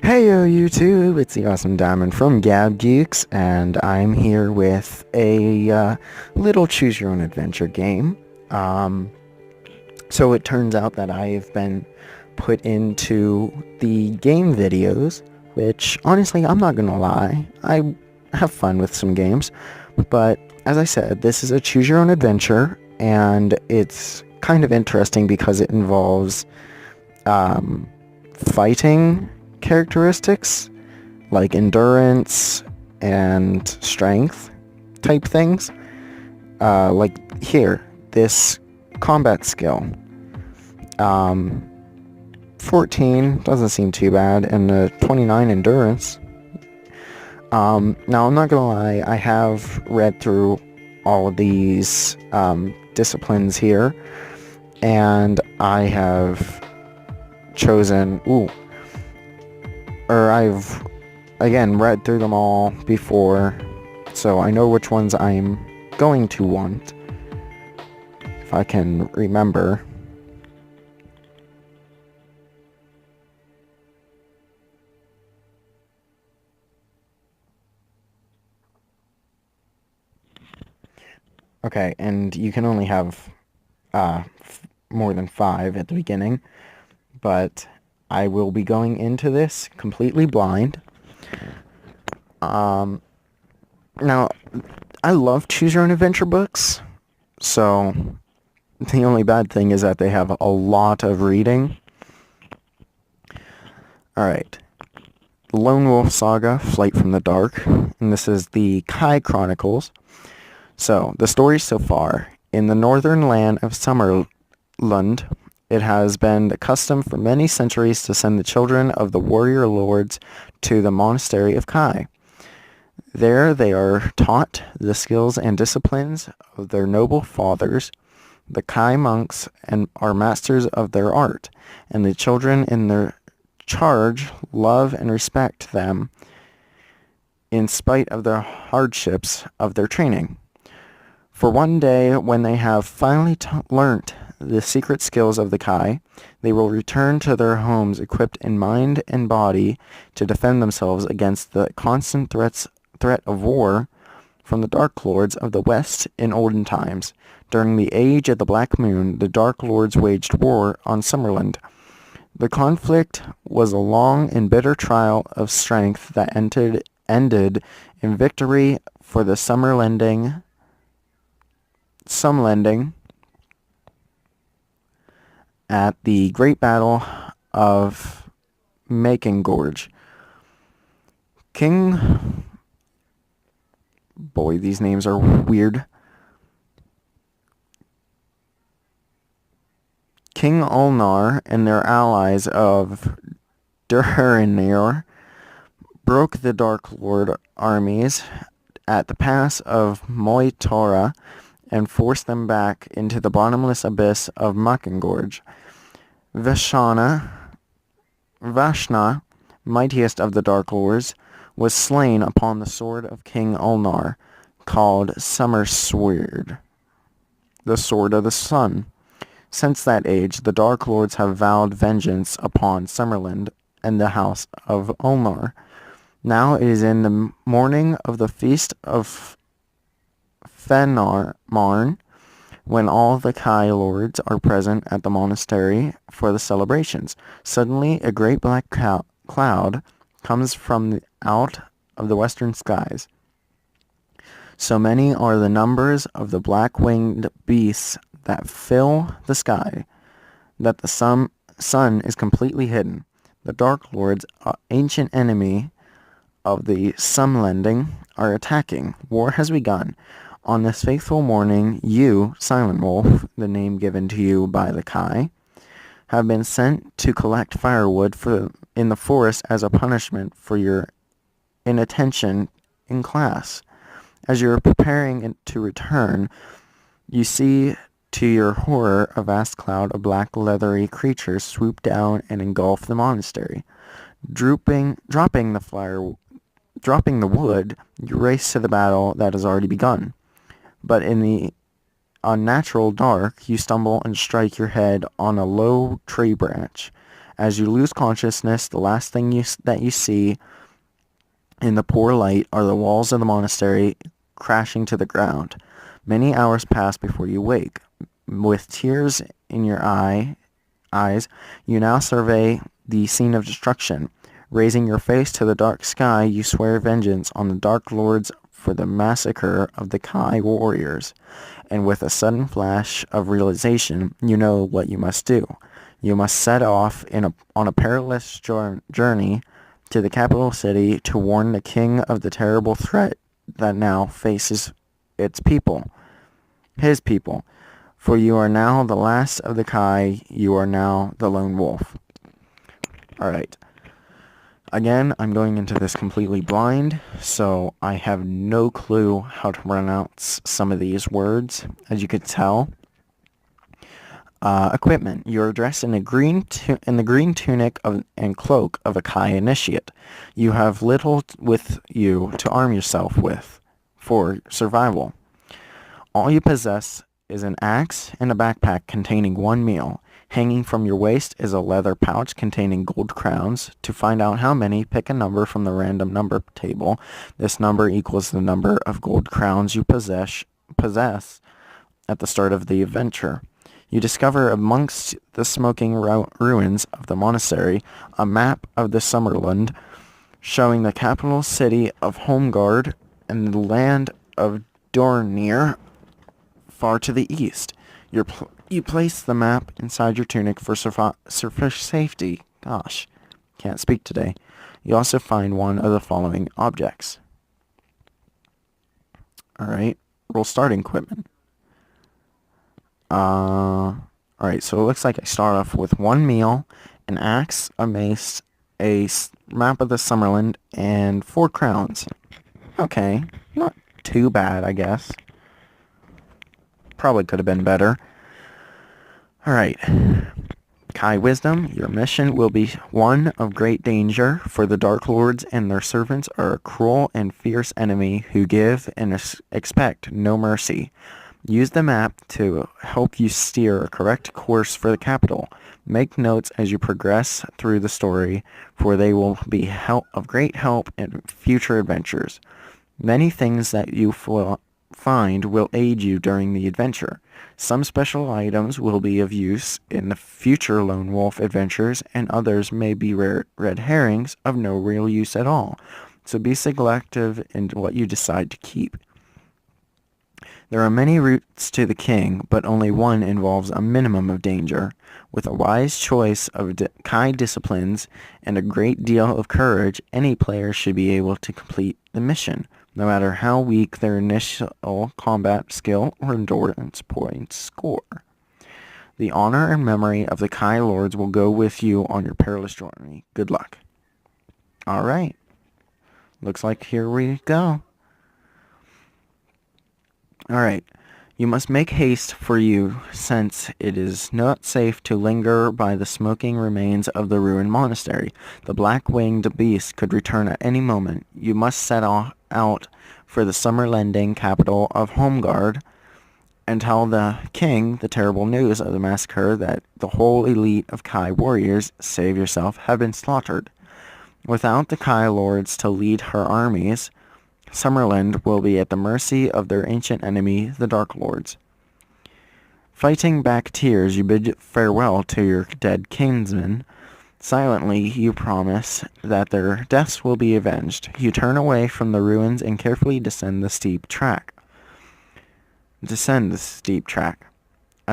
Hey yo YouTube, it's the Awesome Diamond from Gab Geeks, and I'm here with a little choose your own adventure game. Um, so it turns out that I've been put into the game videos, which honestly, I'm not gonna lie, I have fun with some games, but as I said, this is a choose your own adventure, and it's kind of interesting because it involves fighting characteristics like endurance and strength type things. Like here, this combat skill. Um, 14 doesn't seem too bad, and 29 endurance. Now I'm not gonna lie, I have read through all of these disciplines here, and I have chosen, I've again read through them all before, so I know which ones I'm going to want, if I can remember. Okay, and you can only have more than 5 at the beginning, but I will be going into this completely blind. Now, I love choose your own adventure books, so the only bad thing is that they have a lot of reading. Alright, Lone Wolf Saga, Flight from the Dark, and this is the Kai Chronicles. So, the story so far. In the northern land of Summerlund, it has been the custom for many centuries to send the children of the warrior lords to the monastery of Kai. There they are taught the skills and disciplines of their noble fathers. The Kai monks and are masters of their art, and the children in their charge love and respect them in spite of the hardships of their training. For one day, when they have finally learnt the secret skills of the Kai, they will return to their homes equipped in mind and body to defend themselves against the constant threat of war from the Dark Lords of the West in olden times. During the Age of the Black Moon, the Dark Lords waged war on Summerland. The conflict was a long and bitter trial of strength that ended in victory for the Sumlending at the Great Battle of Macon Gorge. Boy, these names are weird. King Ulnar and their allies of Durinir broke the Dark Lord armies at the pass of Moitora and forced them back into the bottomless abyss of Macon Vashna, mightiest of the Dark Lords, was slain upon the sword of King Ulnar, called Summer Sword, the Sword of the Sun. Since that age, the Dark Lords have vowed vengeance upon Summerland and the House of Ulnar. Now it is in the morning of the Feast of Fenarmarn, when all the Kai Lords are present at the monastery for the celebrations. Suddenly, a great black cloud comes from out of the western skies. So many are the numbers of the black-winged beasts that fill the sky, that the sun is completely hidden. The Dark Lords, ancient enemy of the Sumlending, are attacking. War has begun. On this fateful morning, you, Silent Wolf, the name given to you by the Kai, have been sent to collect firewood in the forest as a punishment for your inattention in class. As you are preparing to return, you see to your horror a vast cloud of black leathery creatures swoop down and engulf the monastery. Dropping the wood, you race to the battle that has already begun. But in the unnatural dark, you stumble and strike your head on a low tree branch. As you lose consciousness, the last thing that you see in the poor light are the walls of the monastery crashing to the ground. Many hours pass before you wake. With tears in your eyes, you now survey the scene of destruction. Raising your face to the dark sky, you swear vengeance on the Dark Lords for the massacre of the Kai warriors. And with a sudden flash of realization, you know what you must do. You must set off on a perilous journey to the capital city to warn the king of the terrible threat that now faces its people, his people. For you are now the last of the Kai, you are now the lone wolf. Alright. Again, I'm going into this completely blind, so I have no clue how to pronounce some of these words, as you could tell. Equipment. You are dressed in the green tunic and cloak of a Kai initiate. You have little with you to arm yourself with for survival. All you possess is an axe and a backpack containing one meal. Hanging from your waist is a leather pouch containing gold crowns. To find out how many, pick a number from the random number table. This number equals the number of gold crowns you possess at the start of the adventure. You discover amongst the smoking ruins of the monastery a map of the Summerland showing the capital city of Homegard and the land of Dornir far to the east. You place the map inside your tunic for safety. Gosh, can't speak today. You also find one of the following objects. Alright, roll starting equipment. Alright, so it looks like I start off with one meal, an axe, a mace, a map of the Summerland, and 4 crowns. Okay, not too bad, I guess. Probably could have been better. Alright. Kai Wisdom, your mission will be one of great danger, for the Dark Lords and their servants are a cruel and fierce enemy who give and expect no mercy. Use the map to help you steer a correct course for the capital. Make notes as you progress through the story, for they will be of great help in future adventures. Many things that you find will aid you during the adventure. Some special items will be of use in the future Lone Wolf adventures, and others may be red herrings of no real use at all. So be selective in what you decide to keep. There are many routes to the king, but only one involves a minimum of danger. With a wise choice of Kai disciplines and a great deal of courage, any player should be able to complete the mission, no matter how weak their initial combat skill or endurance points score. The honor and memory of the Kai Lords will go with you on your perilous journey. Good luck. Alright. Looks like here we go. Alright. You must make haste for you, since it is not safe to linger by the smoking remains of the ruined monastery. The black-winged beast could return at any moment. You must set out for the Summerlending capital of Homegard and tell the king the terrible news of the massacre, that the whole elite of Kai warriors, save yourself, have been slaughtered. Without the Kai lords to lead her armies, Summerland will be at the mercy of their ancient enemy, the Dark Lords. Fighting back tears, you bid farewell to your dead kinsmen. Silently, you promise that their deaths will be avenged. You turn away from the ruins and carefully descend the steep track. At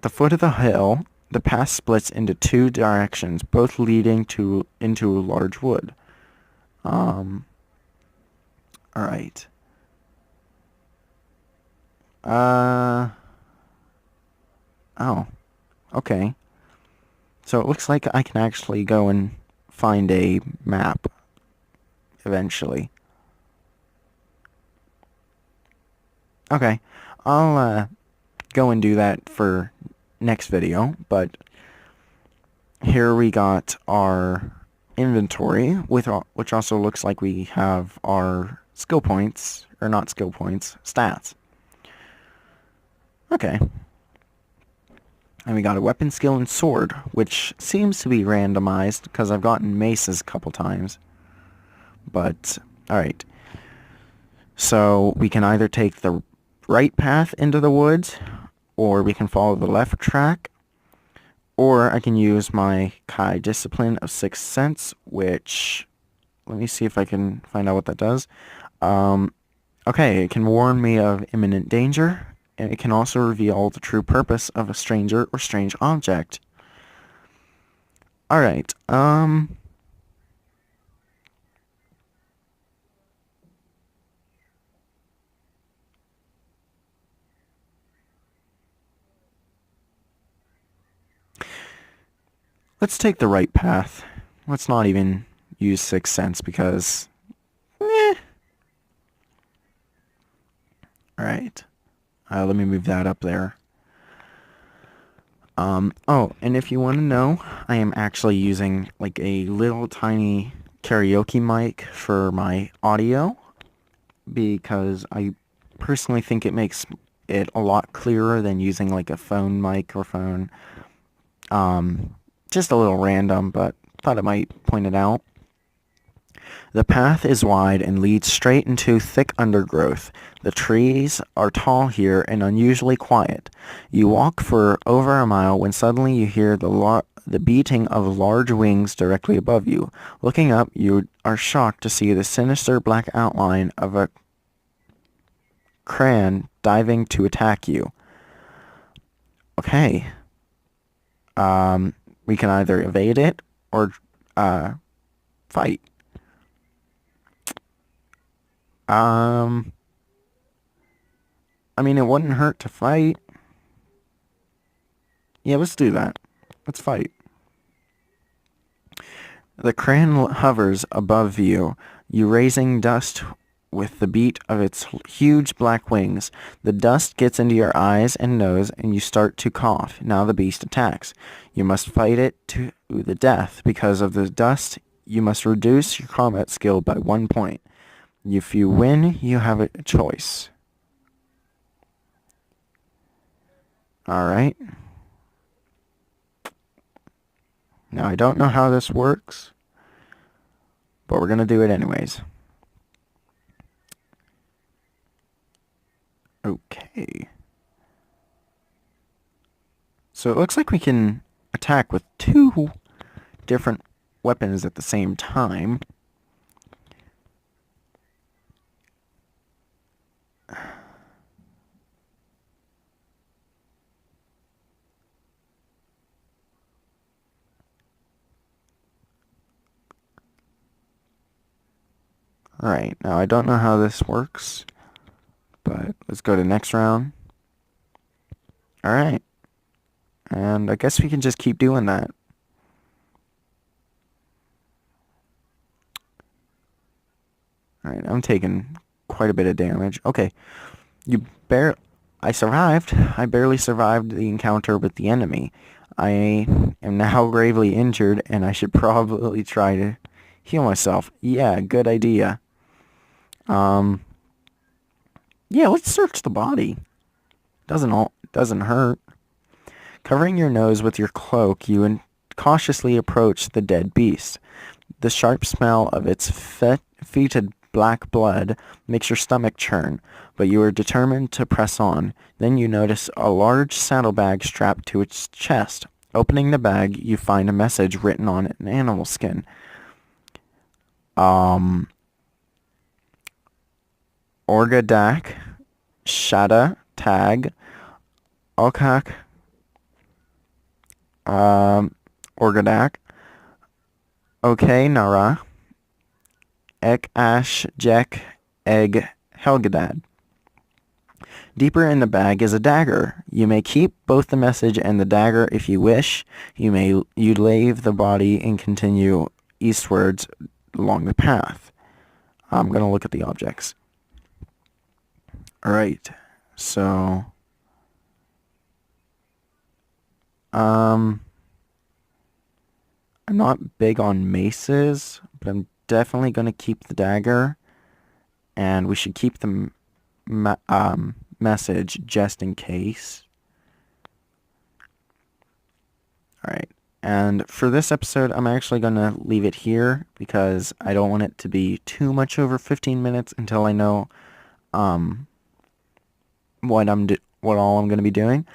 the foot of the hill, the path splits into 2 directions, both leading into a large wood. Alright. Oh. Okay. So it looks like I can actually go and find a map eventually. Okay. I'll go and do that for next video, but here we got our inventory, which also looks like we have our skill points, or not skill points, stats. Okay. And we got a weapon skill and sword, which seems to be randomized because I've gotten maces a couple times. But, alright. So we can either take the right path into the woods, or we can follow the left track, or I can use my Kai Discipline of Sixth Sense, which, let me see if I can find out what that does. Okay, it can warn me of imminent danger, and it can also reveal the true purpose of a stranger or strange object. Alright, let's take the right path. Let's not even use Sixth Sense because... Alright. Let me move that up there. Oh, and if you want to know, I am actually using like a little tiny karaoke mic for my audio because I personally think it makes it a lot clearer than using like a phone microphone. Just a little random, but thought I might point it out. The path is wide and leads straight into thick undergrowth. The trees are tall here and unusually quiet. You walk for over a mile when suddenly you hear the beating of large wings directly above you. Looking up, you are shocked to see the sinister black outline of a cran diving to attack you. Okay. We can either evade it or fight. I mean, it wouldn't hurt to fight. Yeah, let's do that. Let's fight. The crane hovers above you, raising dust with the beat of its huge black wings. The dust gets into your eyes and nose, and you start to cough. Now the beast attacks. You must fight it to the death. Because of the dust, you must reduce your combat skill by 1 point. If you win, you have a choice. Alright. Now, I don't know how this works, but we're going to do it anyways. Okay. So it looks like we can attack with 2 different weapons at the same time. Alright, now I don't know how this works, but let's go to next round. Alright. And I guess we can just keep doing that. Alright, I'm taking quite a bit of damage. Okay. I survived. I barely survived the encounter with the enemy. I am now gravely injured, and I should probably try to heal myself. Yeah, good idea. Yeah, let's search the body. Doesn't hurt. Covering your nose with your cloak, you cautiously approach the dead beast. The sharp smell of its fetid black blood makes your stomach churn, but you are determined to press on. Then you notice a large saddlebag strapped to its chest. Opening the bag, you find a message written on an animal skin. Orgadak, Shada, Tag, Okak, Orgadak, Okay, Nara, Ek Ash Jek Egg Helgadad. Deeper in the bag is a dagger. You may keep both the message and the dagger if you wish. You leave the body and continue eastwards along the path. I'm going to look at the objects. Alright, so... I'm not big on maces, but I'm definitely going to keep the dagger. And we should keep the message just in case. Alright. And for this episode, I'm actually going to leave it here because I don't want it to be too much over 15 minutes until I know um, what all I'm going to be doing.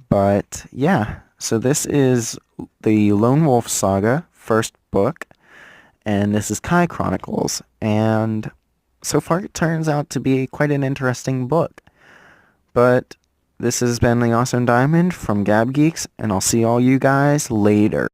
But yeah, so this is the Lone Wolf Saga, first book, and this is Kai Chronicles. And so far it turns out to be quite an interesting book. But this has been the Awesome Diamond from Gab Geeks, and I'll see all you guys later.